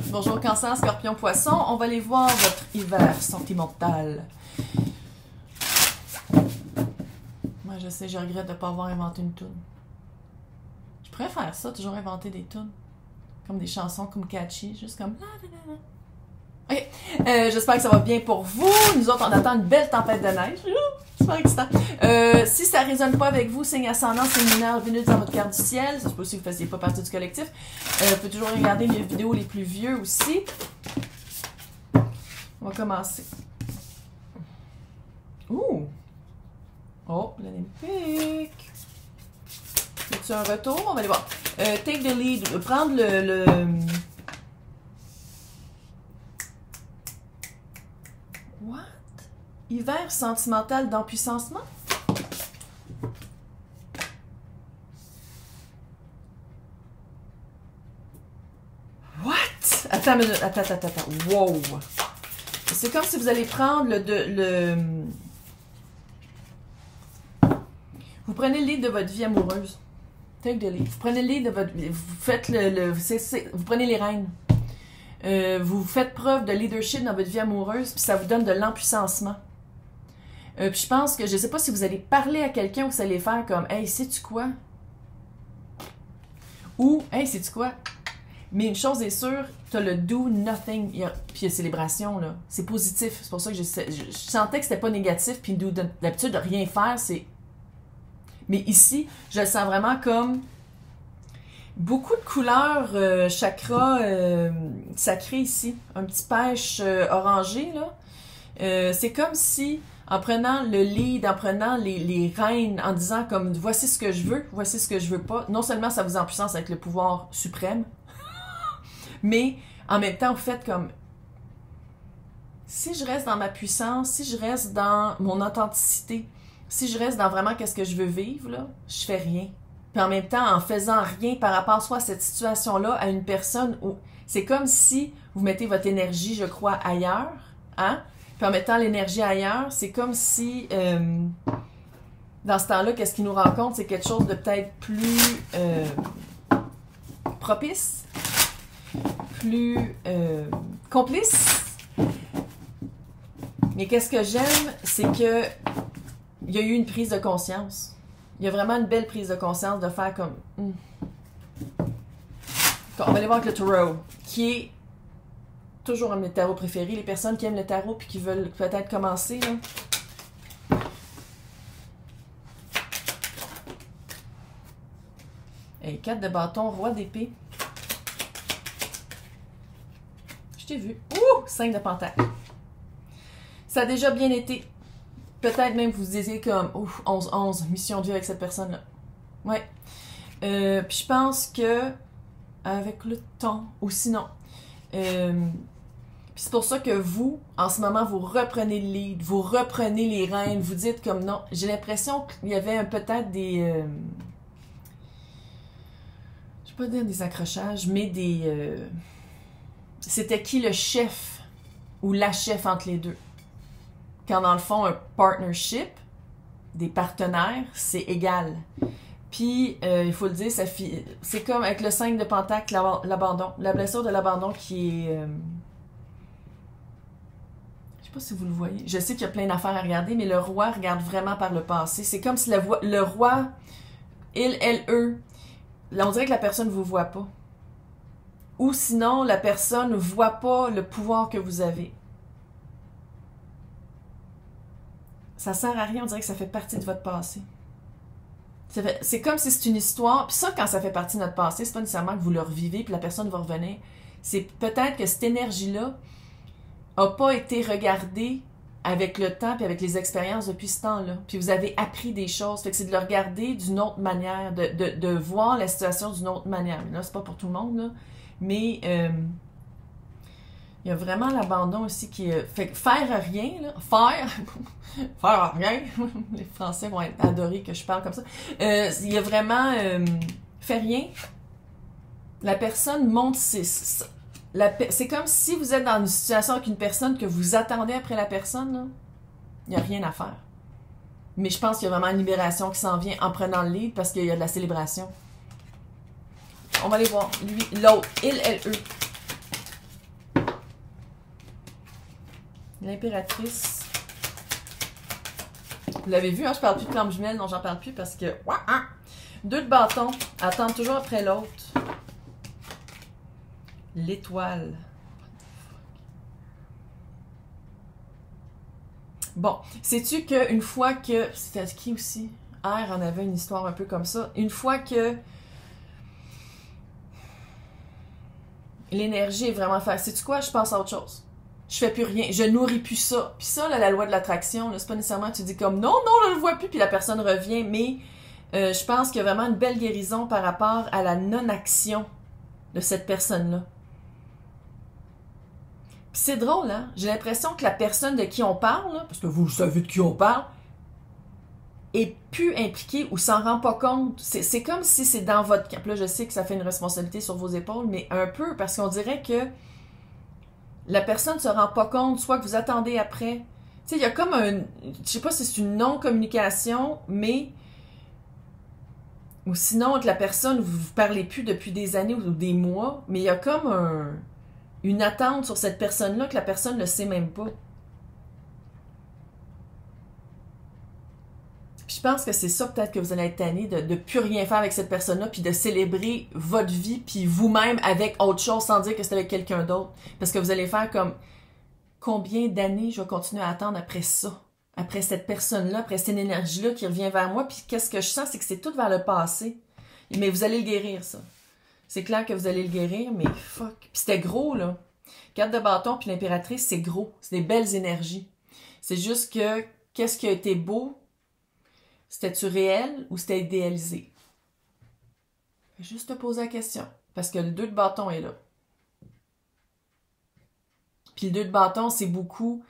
Bonjour Cancer, Scorpion, Poisson. On va aller voir votre hiver sentimental. Moi, je sais, je regrette de ne pas avoir inventé une toune. Je pourrais faire ça, toujours inventer des tounes. Comme des chansons comme catchy, juste comme... Ok, j'espère que ça va bien pour vous. Nous autres, on attend une belle tempête de neige. Super excitant. Si ça ne résonne pas avec vous, signe ascendant, signe lunaire, Vénus dans votre carte du ciel. Ça se peut aussi que vous ne fassiez pas partie du collectif. Vous pouvez toujours regarder mes vidéos les plus vieux aussi. On va commencer. Ouh! Oh, l'Olympique. Y a un retour? On va aller voir. Take the lead. Prendre le... What? Hiver sentimental d'empuissancement? What? Attends une minute. Attends. Wow! C'est comme si vous allez prendre Vous prenez le lead de votre vie amoureuse. Take the lead. Vous prenez le lead de votre vie. Vous faites vous prenez les rênes. Vous faites preuve de leadership dans votre vie amoureuse, puis ça vous donne de l'empuissancement. Puis je pense que, je sais pas si vous allez parler à quelqu'un ou vous allez faire comme « Hey, sais-tu quoi? » Ou « Hey, sais-tu quoi? » Mais une chose est sûre, t'as le do nothing, puis il y a célébration, là. C'est positif. C'est pour ça que je sentais que c'était pas négatif, puis d'habitude de rien faire, c'est... Mais ici, je le sens vraiment comme beaucoup de couleurs chakra sacré ici. Un petit pêche orangé, là. C'est comme si, en prenant le lead, en prenant les rênes, en disant comme « Voici ce que je veux, voici ce que je veux pas », non seulement ça vous empuissance avec le pouvoir suprême, mais en même temps, vous faites comme si je reste dans ma puissance, si je reste dans mon authenticité, si je reste dans vraiment qu'est-ce que je veux vivre, là, je fais rien. Puis en même temps, en faisant rien par rapport soit à cette situation-là, à une personne où c'est comme si vous mettez votre énergie, je crois, ailleurs, hein? Puis en mettant l'énergie ailleurs, c'est comme si dans ce temps-là, qu'est-ce qui nous rencontre, c'est quelque chose de peut-être plus propice, plus complice. Mais qu'est-ce que j'aime, c'est que il y a eu une prise de conscience. Il y a vraiment une belle prise de conscience de faire comme... On va aller voir avec le tarot, qui est toujours un de mes tarots préférés. Les personnes qui aiment le tarot puis qui veulent peut-être commencer, là. Et 4 de bâton, roi d'épée. Je t'ai vu. Ouh! 5 de pentacle. Ça a déjà bien été. Peut-être même vous disiez comme, ouf, 11-11, mission de vie avec cette personne-là. Ouais. Puis je pense que, avec le temps, ou sinon, puis c'est pour ça que vous, en ce moment, vous reprenez le lead, vous reprenez les rênes, vous dites comme non. J'ai l'impression qu'il y avait peut-être des... je vais pas dire des accrochages, mais des... c'était qui le chef ou la chef entre les deux? Quand dans le fond, un partnership, des partenaires, c'est égal. Puis, il faut le dire, c'est comme avec le 5 de pentacle, l'abandon. La blessure de l'abandon qui est... je sais pas si vous le voyez. Je sais qu'il y a plein d'affaires à regarder, mais le roi regarde vraiment par le passé. C'est comme si le roi, eux, là, on dirait que la personne ne vous voit pas. Ou sinon, la personne ne voit pas le pouvoir que vous avez. Ça sert à rien, on dirait que ça fait partie de votre passé. C'est comme si c'est une histoire, puis ça, quand ça fait partie de notre passé, c'est pas nécessairement que vous le revivez, puis la personne va revenir. C'est peut-être que cette énergie-là n'a pas été regardée avec le temps, puis avec les expériences depuis ce temps-là. Puis vous avez appris des choses, fait que c'est de le regarder d'une autre manière, de voir la situation d'une autre manière. Mais là, c'est pas pour tout le monde, là. Mais... il y a vraiment l'abandon aussi qui est... Fait que faire rien, là, faire rien, les Français vont être adorés que je parle comme ça. Il y a vraiment... fait rien. La personne monte c'est comme si vous êtes dans une situation avec une personne que vous attendez après la personne, là. Il n'y a rien à faire. Mais je pense qu'il y a vraiment une libération qui s'en vient en prenant le lead parce qu'il y a de la célébration. On va aller voir. Lui, l'autre, il, elle, eux. L'impératrice. Vous l'avez vu, hein, je parle plus de flamme jumelle, non, j'en parle plus parce que... Deux de bâton, attendre toujours après l'autre. L'étoile. Bon, sais-tu qu'une fois que... C'était qui aussi? R en avait une histoire un peu comme ça. Une fois que l'énergie est vraiment facile, sais-tu quoi? Je passe à autre chose. Je fais plus rien, je nourris plus ça. Puis ça, là, la loi de l'attraction, c'est pas nécessairement tu dis comme non, je le vois plus, puis la personne revient, mais je pense qu'il y a vraiment une belle guérison par rapport à la non-action de cette personne-là. Puis c'est drôle, hein? J'ai l'impression que la personne de qui on parle, là, parce que vous savez de qui on parle, est plus impliquée ou s'en rend pas compte. C'est comme si c'est dans votre camp. Là, je sais que ça fait une responsabilité sur vos épaules, mais un peu, parce qu'on dirait que la personne ne se rend pas compte, soit que vous attendez après. Tu sais, il y a comme un... Je sais pas si c'est une non-communication, mais... Ou sinon, que la personne, vous ne parlez plus depuis des années ou des mois, mais il y a comme une attente sur cette personne-là que la personne ne le sait même pas. Puis je pense que c'est ça peut-être que vous allez être tanné de plus rien faire avec cette personne-là, puis de célébrer votre vie, puis vous-même avec autre chose, sans dire que c'est avec quelqu'un d'autre. Parce que vous allez faire comme, combien d'années je vais continuer à attendre après ça? Après cette personne-là, après cette énergie-là qui revient vers moi, puis qu'est-ce que je sens, c'est que c'est tout vers le passé. Mais vous allez le guérir, ça. C'est clair que vous allez le guérir, mais fuck. Puis c'était gros, là. 4 de bâton, puis l'impératrice, c'est gros. C'est des belles énergies. C'est juste que, qu'est-ce qui a été beau? C'était-tu réel ou c'était idéalisé? Juste te poser la question. Parce que le 2 de bâton est là. Puis le 2 de bâton, c'est beaucoup...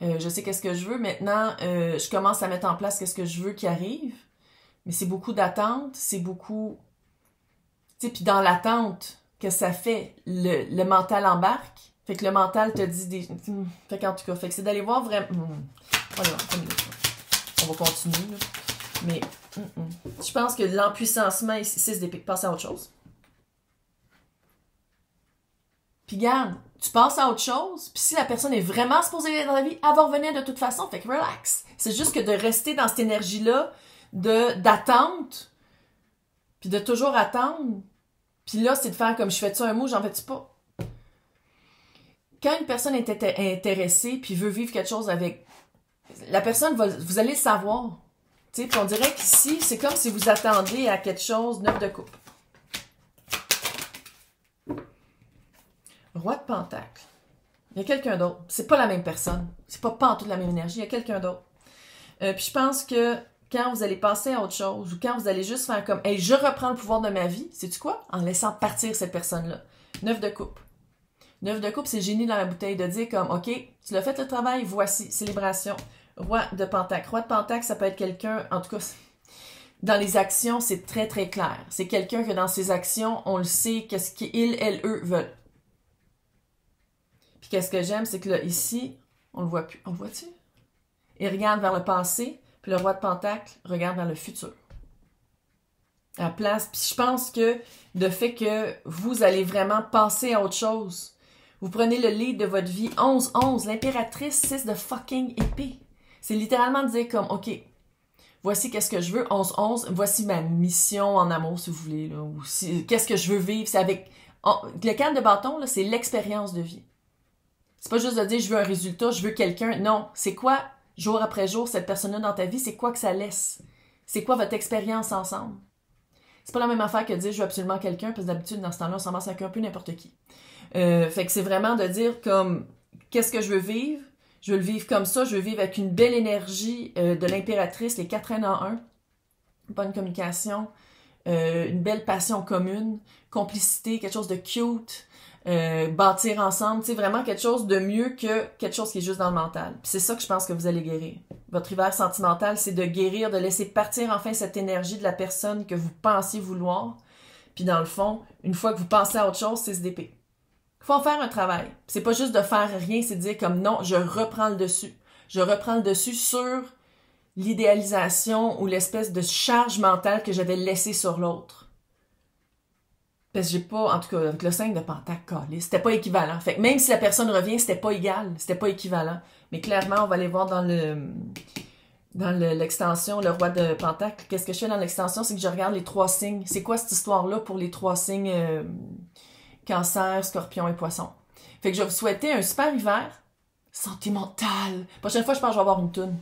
je sais qu'est-ce que je veux. Maintenant, je commence à mettre en place qu'est-ce que je veux qui arrive. Mais c'est beaucoup d'attente. C'est beaucoup... Tu sais, puis dans l'attente que ça fait, le mental embarque. Fait que le mental te dit des... Fait qu'en tout cas, fait que c'est d'aller voir vraiment... Voilà, on va continuer, là. Mais je pense que l'empuissancement ici, 6 d'épée, passe à autre chose. Puis garde, tu passes à autre chose, puis si la personne est vraiment supposée être dans la vie, elle va revenir de toute façon, fait que relax. C'est juste que de rester dans cette énergie-là d'attente, puis de toujours attendre, puis là, c'est de faire comme je fais-tu un mot, j'en fais-tu pas. Quand une personne est intéressée, puis veut vivre quelque chose avec... La personne, vous allez le savoir. Tu sais, puis on dirait qu'ici, c'est comme si vous attendiez à quelque chose, 9 de coupe. Roi de pentacle. Il y a quelqu'un d'autre. C'est pas la même personne. C'est pas en toute la même énergie. Il y a quelqu'un d'autre. Puis je pense que quand vous allez passer à autre chose, ou quand vous allez juste faire comme, hey, je reprends le pouvoir de ma vie, sais-tu quoi? En laissant partir cette personne-là. 9 de coupe. 9 de coupe, c'est génie dans la bouteille de dire comme, OK, tu l'as fait le travail, voici, célébration. Roi de pentacle. Roi de pentacle, ça peut être quelqu'un, en tout cas, dans les actions, c'est très, très clair. C'est quelqu'un que dans ses actions, on le sait, qu'est-ce qu'ils, elles, eux veulent. Puis qu'est-ce que j'aime, c'est que là, ici, on le voit plus. On le voit-tu? Il regarde vers le passé, puis le roi de pentacle regarde vers le futur. À la place, puis je pense que le fait que vous allez vraiment passer à autre chose, vous prenez le lead de votre vie, 11-11, l'impératrice, 6 de fucking épée. C'est littéralement de dire comme, OK, voici qu'est-ce que je veux, 11-11, voici ma mission en amour, si vous voulez, là, ou qu'est-ce que je veux vivre, c'est avec... le 4 de bâton, là, c'est l'expérience de vie. C'est pas juste de dire, je veux un résultat, je veux quelqu'un, non, c'est quoi, jour après jour, cette personne-là dans ta vie, c'est quoi que ça laisse? C'est quoi votre expérience ensemble? C'est pas la même affaire que de dire, je veux absolument quelqu'un, parce que d'habitude, dans ce temps-là, on s'en masse avec un peu n'importe qui. Fait que c'est vraiment de dire comme, qu'est-ce que je veux vivre? Je veux le vivre comme ça, je veux vivre avec une belle énergie de l'impératrice, les 4 reines en 1, une bonne communication, une belle passion commune, complicité, quelque chose de cute, bâtir ensemble, tu sais, vraiment quelque chose de mieux que quelque chose qui est juste dans le mental. Puis c'est ça que je pense que vous allez guérir. Votre hiver sentimental, c'est de guérir, de laisser partir enfin cette énergie de la personne que vous pensiez vouloir. Puis dans le fond, une fois que vous pensez à autre chose, c'est se dépiter. Il faut en faire un travail. C'est pas juste de faire rien, c'est de dire comme non, je reprends le dessus. Je reprends le dessus sur l'idéalisation ou l'espèce de charge mentale que j'avais laissée sur l'autre. Parce que j'ai pas, en tout cas, avec le 5 de Pentacle, calé, c'était pas équivalent. Fait que même si la personne revient, c'était pas égal, c'était pas équivalent. Mais clairement, on va aller voir l'extension, le roi de Pentacle. Qu'est-ce que je fais dans l'extension? C'est que je regarde les 3 signes. C'est quoi cette histoire-là pour les 3 signes Cancer, Scorpion et Poisson? Fait que je vais vous souhaiter un super hiver sentimental. Prochaine fois, je pense que je vais avoir une toune.